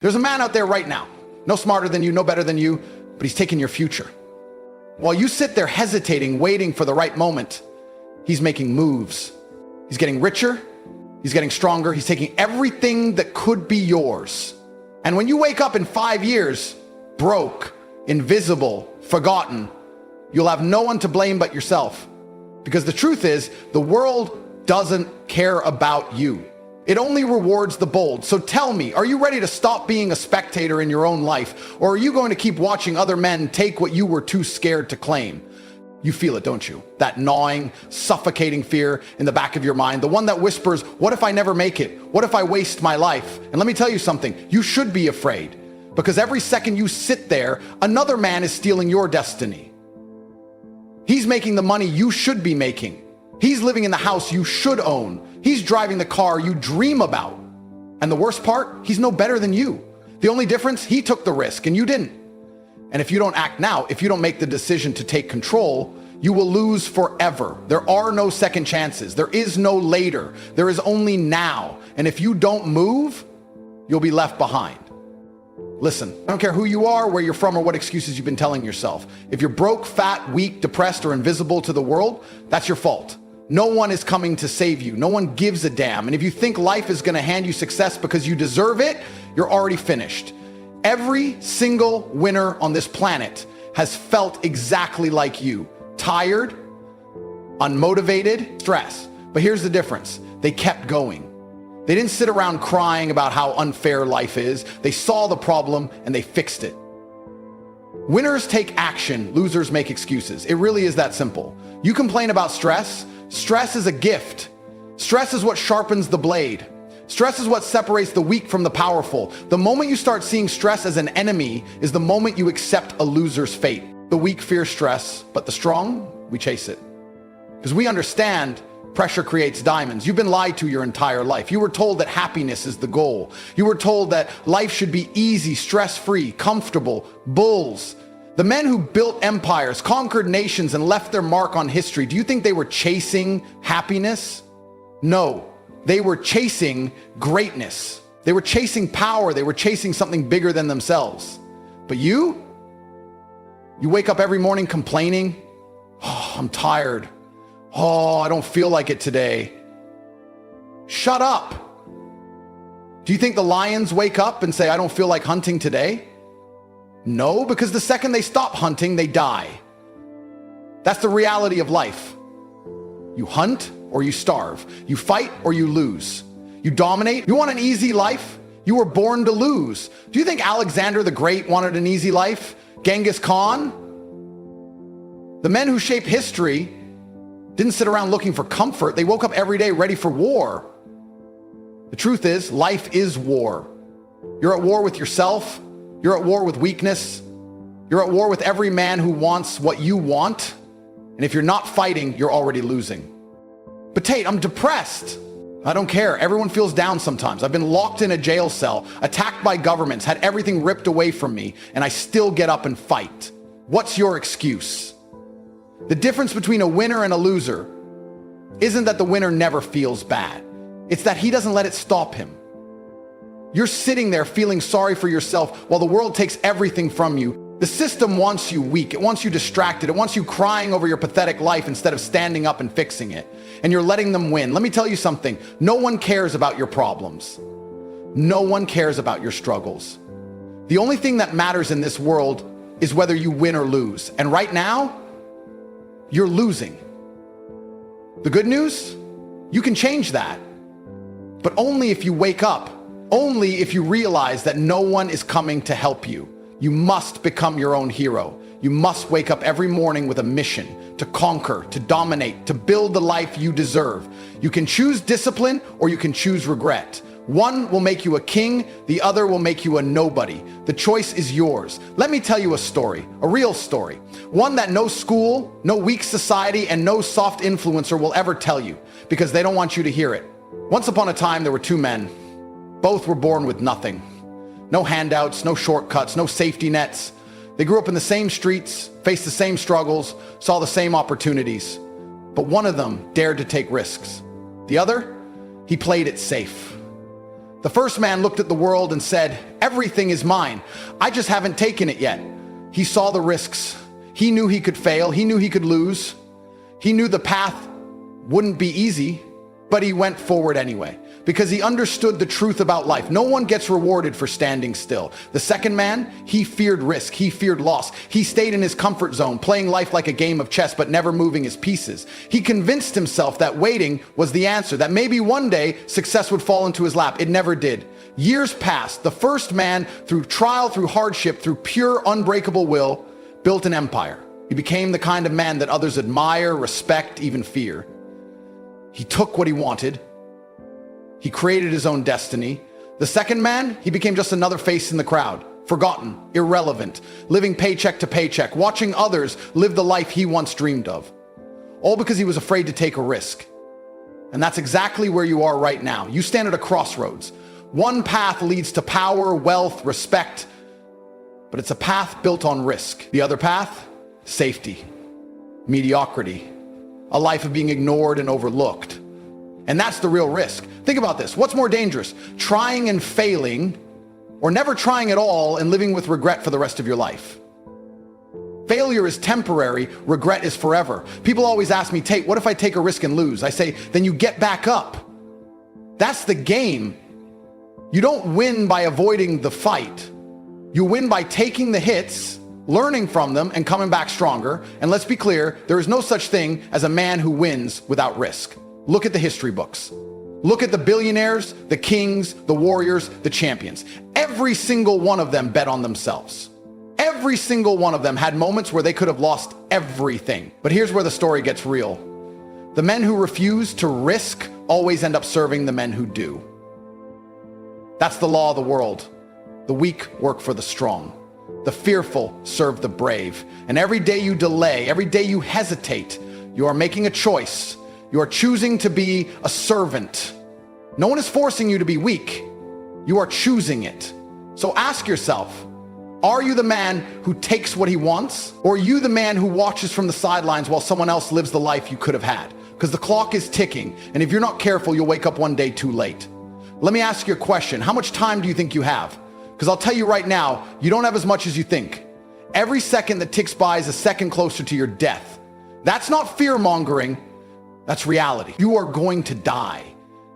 There's a man out there right now, no smarter than you, no better than you, but he's taking your future. While you sit there hesitating, waiting for the right moment, he's making moves. He's getting richer, he's getting stronger, he's taking everything that could be yours. And when you wake up in 5 years, broke, invisible, forgotten, you'll have no one to blame but yourself. Because the truth is, the world doesn't care about you. It only rewards the bold. So tell me, are you ready to stop being a spectator in your own life? Or are you going to keep watching other men take what you were too scared to claim? You feel it, don't you? That gnawing, suffocating fear in the back of your mind, the one that whispers, what if I never make it? What if I waste my life? And let me tell you something, you should be afraid, because every second you sit there, another man is stealing your destiny. He's making the money you should be making. He's living in the house you should own. He's driving the car you dream about. And the worst part, he's no better than you. The only difference, he took the risk and you didn't. And if you don't act now, if you don't make the decision to take control, you will lose forever. There are no second chances. There is no later. There is only now. And if you don't move, you'll be left behind. Listen, I don't care who you are, where you're from, or what excuses you've been telling yourself. If you're broke, fat, weak, depressed, or invisible to the world, that's your fault. No one is coming to save you. No one gives a damn. And if you think life is going to hand you success because you deserve it, you're already finished. Every single winner on this planet has felt exactly like you. Tired, unmotivated, stressed. But here's the difference. They kept going. They didn't sit around crying about how unfair life is. They saw the problem and they fixed it. Winners take action, losers make excuses. It really is that simple. You complain about stress. Stress is a gift. Stress is what sharpens the blade. Stress is what separates the weak from the powerful. The moment you start seeing stress as an enemy is the moment you accept a loser's fate. The weak fear stress, but the strong, we chase it. Because we understand pressure creates diamonds. You've been lied to your entire life. You were told that happiness is the goal. You were told that life should be easy, stress-free, comfortable, bulls. The men who built empires, conquered nations, and left their mark on history, do you think they were chasing happiness? No, they were chasing greatness. They were chasing power. They were chasing something bigger than themselves. But you wake up every morning complaining, oh, I'm tired. Oh, I don't feel like it today. Shut up. Do you think the lions wake up and say, I don't feel like hunting today? No, because the second they stop hunting, they die. That's the reality of life. You hunt or you starve. You fight or you lose. You dominate. You want an easy life? You were born to lose. Do you think Alexander the Great wanted an easy life? Genghis Khan? The men who shaped history didn't sit around looking for comfort. They woke up every day ready for war. The truth is, life is war. You're at war with yourself. You're at war with weakness. You're at war with every man who wants what you want. And if you're not fighting, you're already losing. But Tate, I'm depressed. I don't care. Everyone feels down sometimes. I've been locked in a jail cell, attacked by governments, had everything ripped away from me, and I still get up and fight. What's your excuse? The difference between a winner and a loser isn't that the winner never feels bad. It's that he doesn't let it stop him. You're sitting there feeling sorry for yourself while the world takes everything from you. The system wants you weak. It wants you distracted. It wants you crying over your pathetic life instead of standing up and fixing it. And you're letting them win. Let me tell you something. No one cares about your problems. No one cares about your struggles. The only thing that matters in this world is whether you win or lose. And right now, you're losing. The good news? You can change that. But only if you wake up. Only if you realize that no one is coming to help you. You must become your own hero. You must wake up every morning with a mission to conquer, to dominate, to build the life you deserve. You can choose discipline or you can choose regret. One will make you a king, the other will make you a nobody. The choice is yours. Let me tell you a story, a real story. One that no school, no weak society, and no soft influencer will ever tell you because they don't want you to hear it. Once upon a time, there were two men. Both were born with nothing. No handouts, no shortcuts, no safety nets. They grew up in the same streets, faced the same struggles, saw the same opportunities. But one of them dared to take risks. The other, he played it safe. The first man looked at the world and said, "Everything is mine. I just haven't taken it yet." He saw the risks. He knew he could fail. He knew he could lose. He knew the path wouldn't be easy, but he went forward anyway because he understood the truth about life. No one gets rewarded for standing still. The second man, he feared risk. He feared loss. He stayed in his comfort zone, playing life like a game of chess, but never moving his pieces. He convinced himself that waiting was the answer, that maybe one day success would fall into his lap. It never did. Years passed. The first man, through trial, through hardship, through pure, unbreakable will, built an empire. He became the kind of man that others admire, respect, even fear. He took what he wanted. He created his own destiny. The second man, he became just another face in the crowd, forgotten, irrelevant, living paycheck to paycheck, watching others live the life he once dreamed of, all because he was afraid to take a risk. And that's exactly where you are right now. You stand at a crossroads. One path leads to power, wealth, respect, but it's a path built on risk. The other path, safety, mediocrity, a life of being ignored and overlooked. And that's the real risk. Think about this. What's more dangerous? Trying and failing, or never trying at all and living with regret for the rest of your life? Failure is temporary. Regret is forever. People always ask me, "Tate, what if I take a risk and lose?" I say, then you get back up. That's the game. You don't win by avoiding the fight. You win by taking the hits, learning from them, and coming back stronger. And let's be clear, there is no such thing as a man who wins without risk. Look at the history books. Look at the billionaires, the kings, the warriors, the champions. Every single one of them bet on themselves. Every single one of them had moments where they could have lost everything. But here's where the story gets real. The men who refuse to risk always end up serving the men who do. That's the law of the world. The weak work for the strong. The fearful serve the brave. And every day you delay, every day you hesitate, you are making a choice. You are choosing to be a servant. No one is forcing you to be weak. You are choosing it. So ask yourself, are you the man who takes what he wants? Or are you the man who watches from the sidelines while someone else lives the life you could have had? Because the clock is ticking. And if you're not careful, you'll wake up one day too late. Let me ask you a question. How much time do you think you have? Because I'll tell you right now, you don't have as much as you think. Every second that ticks by is a second closer to your death. That's not fear-mongering. That's reality. You are going to die.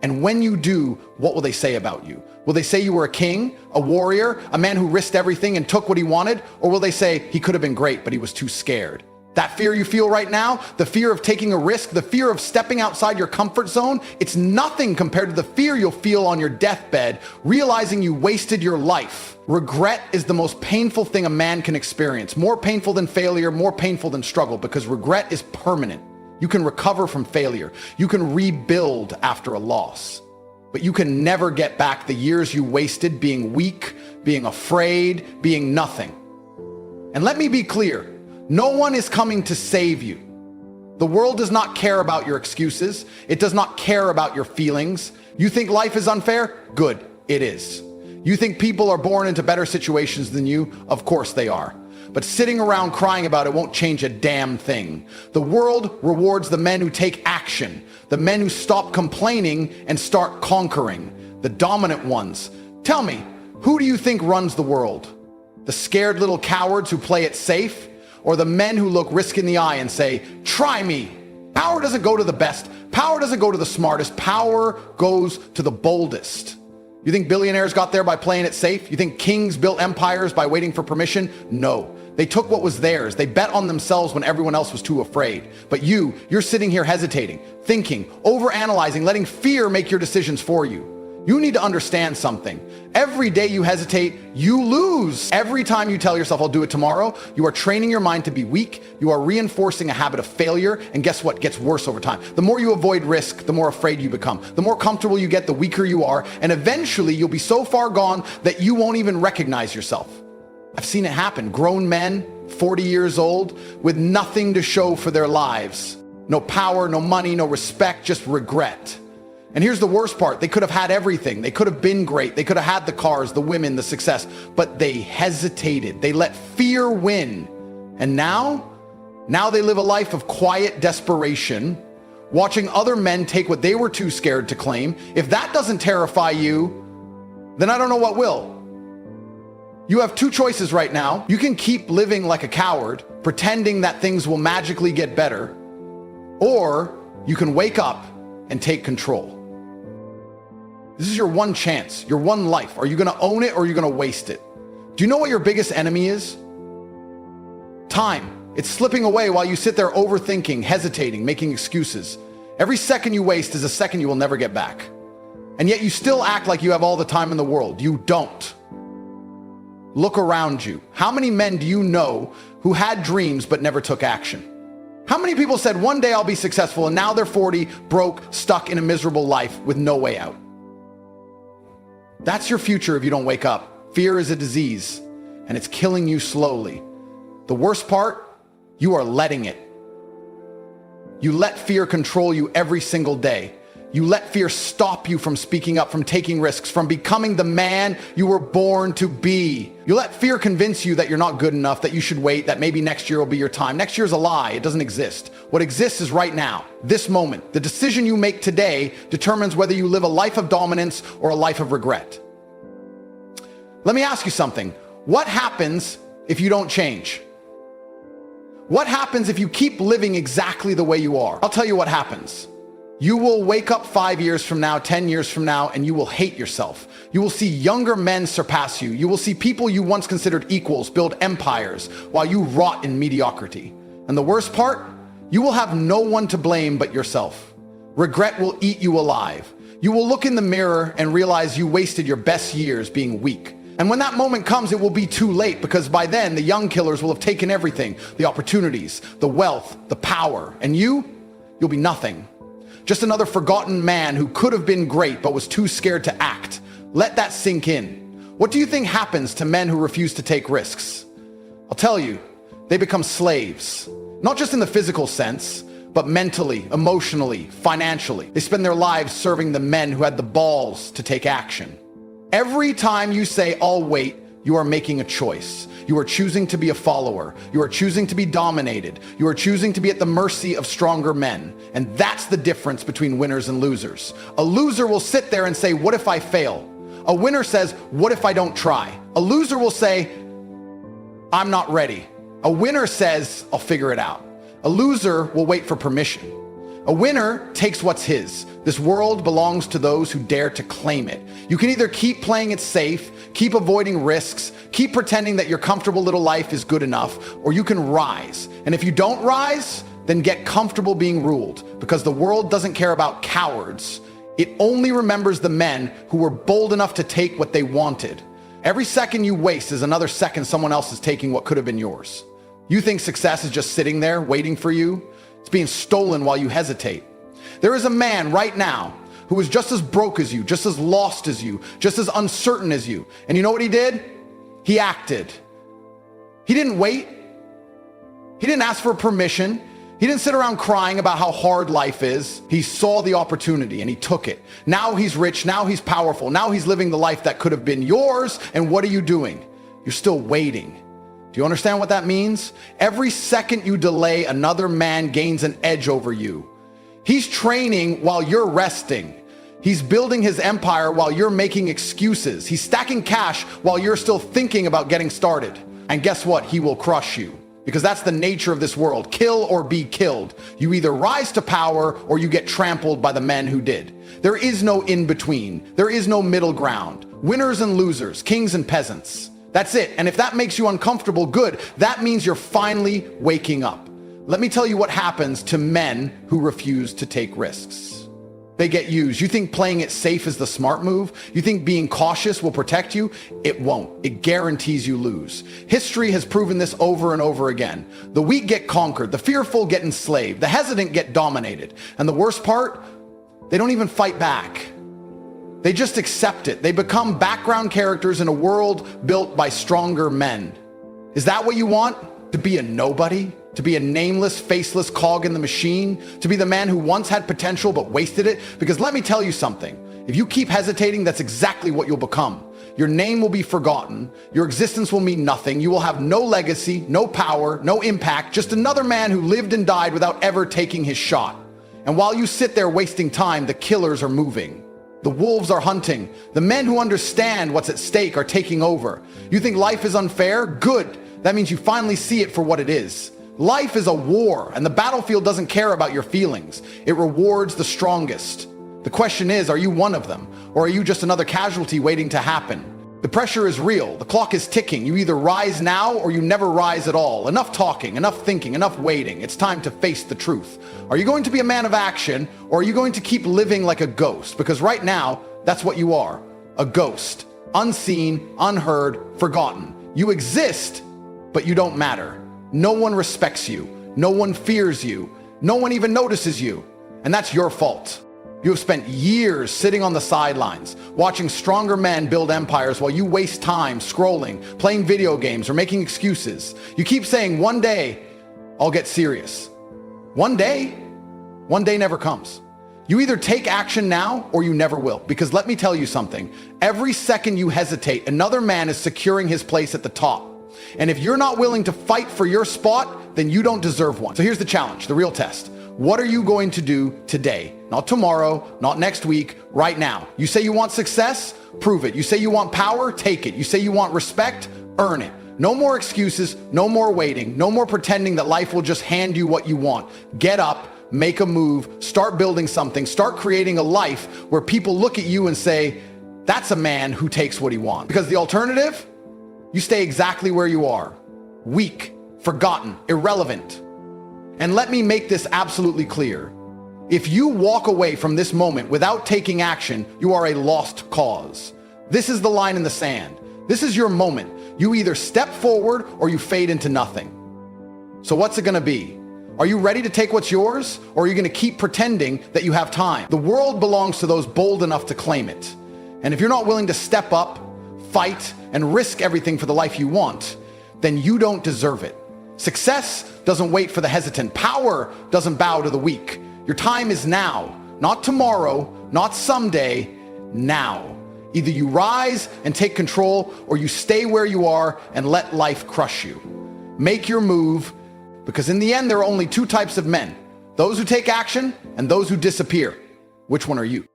And when you do, what will they say about you? Will they say you were a king, a warrior, a man who risked everything and took what he wanted? Or will they say he could have been great, but he was too scared? That fear you feel right now, the fear of taking a risk, the fear of stepping outside your comfort zone, it's nothing compared to the fear you'll feel on your deathbed, realizing you wasted your life. Regret is the most painful thing a man can experience. More painful than failure, more painful than struggle, because regret is permanent. You can recover from failure. You can rebuild after a loss. But you can never get back the years you wasted being weak, being afraid, being nothing. And let me be clear. No one is coming to save you. The world does not care about your excuses. It does not care about your feelings. You think life is unfair? Good, it is. You think people are born into better situations than you? Of course they are. But sitting around crying about it won't change a damn thing. The world rewards the men who take action, the men who stop complaining and start conquering, the dominant ones. Tell me, who do you think runs the world? The scared little cowards who play it safe? Or the men who look risk in the eye and say, "Try me"? Power doesn't go to the best. Power doesn't go to the smartest. Power goes to the boldest. You think billionaires got there by playing it safe? You think kings built empires by waiting for permission? No. They took what was theirs. They bet on themselves when everyone else was too afraid. But you're sitting here hesitating, thinking, overanalyzing, letting fear make your decisions for you. You need to understand something. Every day you hesitate, you lose. Every time you tell yourself, "I'll do it tomorrow," you are training your mind to be weak. You are reinforcing a habit of failure. And guess what? It gets worse over time. The more you avoid risk, the more afraid you become. The more comfortable you get, the weaker you are. And eventually you'll be so far gone that you won't even recognize yourself. I've seen it happen. Grown men, 40 years old, with nothing to show for their lives. No power, no money, no respect, just regret. And here's the worst part. They could have had everything. They could have been great. They could have had the cars, the women, the success, but they hesitated. They let fear win. And now they live a life of quiet desperation, watching other men take what they were too scared to claim. If that doesn't terrify you, then I don't know what will. You have two choices right now. You can keep living like a coward, pretending that things will magically get better, or you can wake up and take control. This is your one chance, your one life. Are you gonna own it or are you gonna waste it? Do you know what your biggest enemy is? Time. It's slipping away while you sit there overthinking, hesitating, making excuses. Every second you waste is a second you will never get back. And yet you still act like you have all the time in the world. You don't. Look around you. How many men do you know who had dreams but never took action? How many people said, one day I'll be successful, and now they're 40, broke, stuck in a miserable life with no way out? That's your future if you don't wake up. Fear is a disease, and it's killing you slowly. The worst part, you are letting it. You let fear control you every single day. You let fear stop you from speaking up, from taking risks, from becoming the man you were born to be. You let fear convince you that you're not good enough, that you should wait, that maybe next year will be your time. Next year's a lie. It doesn't exist. What exists is right now, this moment. The decision you make today determines whether you live a life of dominance or a life of regret. Let me ask you something. What happens if you don't change? What happens if you keep living exactly the way you are? I'll tell you what happens. You will wake up 5 years from now, 10 years from now, and you will hate yourself. You will see younger men surpass you. You will see people you once considered equals build empires while you rot in mediocrity. And the worst part, you will have no one to blame but yourself. Regret will eat you alive. You will look in the mirror and realize you wasted your best years being weak. And when that moment comes, it will be too late, because by then the young killers will have taken everything, the opportunities, the wealth, the power, and you'll be nothing. Just another forgotten man who could have been great but was too scared to act. Let that sink in. What do you think happens to men who refuse to take risks? I'll tell you, they become slaves. Not just in the physical sense, but mentally, emotionally, financially. They spend their lives serving the men who had the balls to take action. Every time you say, I'll wait, you are making a choice. You are choosing to be a follower. You are choosing to be dominated. You are choosing to be at the mercy of stronger men. And that's the difference between winners and losers. A loser will sit there and say, what if I fail? A winner says, what if I don't try? A loser will say, I'm not ready. A winner says, I'll figure it out. A loser will wait for permission. A winner takes what's his. This world belongs to those who dare to claim it. You can either keep playing it safe, keep avoiding risks, keep pretending that your comfortable little life is good enough, or you can rise. And if you don't rise, then get comfortable being ruled, because the world doesn't care about cowards. It only remembers the men who were bold enough to take what they wanted. Every second you waste is another second someone else is taking what could have been yours. You think success is just sitting there waiting for you? It's being stolen while you hesitate. There is a man right now who is just as broke as you, just as lost as you, just as uncertain as you. And you know what he did? He acted. He didn't wait. He didn't ask for permission. He didn't sit around crying about how hard life is. He saw the opportunity and he took it. Now he's rich. Now he's powerful. Now he's living the life that could have been yours. And what are you doing? You're still waiting. Do you understand what that means? Every second you delay, another man gains an edge over you. He's training while you're resting. He's building his empire while you're making excuses. He's stacking cash while you're still thinking about getting started. And guess what? He will crush you, because that's the nature of this world. Kill or be killed. You either rise to power or you get trampled by the men who did. There is no in between. There is no middle ground. Winners and losers, kings and peasants. That's it. And if that makes you uncomfortable, good. That means you're finally waking up. Let me tell you what happens to men who refuse to take risks. They get used. You think playing it safe is the smart move? You think being cautious will protect you? It won't. It guarantees you lose. History has proven this over and over again. The weak get conquered. The fearful get enslaved. The hesitant get dominated. And the worst part, they don't even fight back. They just accept it. They become background characters in a world built by stronger men. Is that what you want? To be a nobody? To be a nameless, faceless cog in the machine? To be the man who once had potential but wasted it? Because let me tell you something. If you keep hesitating, that's exactly what you'll become. Your name will be forgotten. Your existence will mean nothing. You will have no legacy, no power, no impact, just another man who lived and died without ever taking his shot. And while you sit there wasting time, the killers are moving. The wolves are hunting. The men who understand what's at stake are taking over. You think life is unfair? Good. That means you finally see it for what it is. Life is a war, and the battlefield doesn't care about your feelings. It rewards the strongest. The question is, are you one of them? Or are you just another casualty waiting to happen? The pressure is real. The clock is ticking. You either rise now or you never rise at all. Enough talking, enough thinking, enough waiting. It's time to face the truth. Are you going to be a man of action, or are you going to keep living like a ghost? Because right now, that's what you are. A ghost. Unseen, unheard, forgotten. You exist, but you don't matter. No one respects you. No one fears you. No one even notices you. And that's your fault. You have spent years sitting on the sidelines, watching stronger men build empires while you waste time scrolling, playing video games, or making excuses. You keep saying, one day, I'll get serious. One day never comes. You either take action now or you never will. Because let me tell you something, every second you hesitate, another man is securing his place at the top. And if you're not willing to fight for your spot, then you don't deserve one. So here's the challenge, the real test. What are you going to do today? Not tomorrow, not next week, right now. You say you want success? Prove it. You say you want power? Take it. You say you want respect? Earn it. No more excuses, no more waiting, no more pretending that life will just hand you what you want. Get up, make a move, start building something, start creating a life where people look at you and say, that's a man who takes what he wants. Because the alternative, you stay exactly where you are. Weak, forgotten, irrelevant. And let me make this absolutely clear. If you walk away from this moment without taking action, you are a lost cause. This is the line in the sand. This is your moment. You either step forward or you fade into nothing. So what's it gonna be? Are you ready to take what's yours, or are you gonna keep pretending that you have time? The world belongs to those bold enough to claim it. And if you're not willing to step up, fight, and risk everything for the life you want, then you don't deserve it. Success doesn't wait for the hesitant. Power doesn't bow to the weak. Your time is now, not tomorrow, not someday, now. Either you rise and take control, or you stay where you are and let life crush you. Make your move, because in the end, there are only two types of men: those who take action and those who disappear. Which one are you?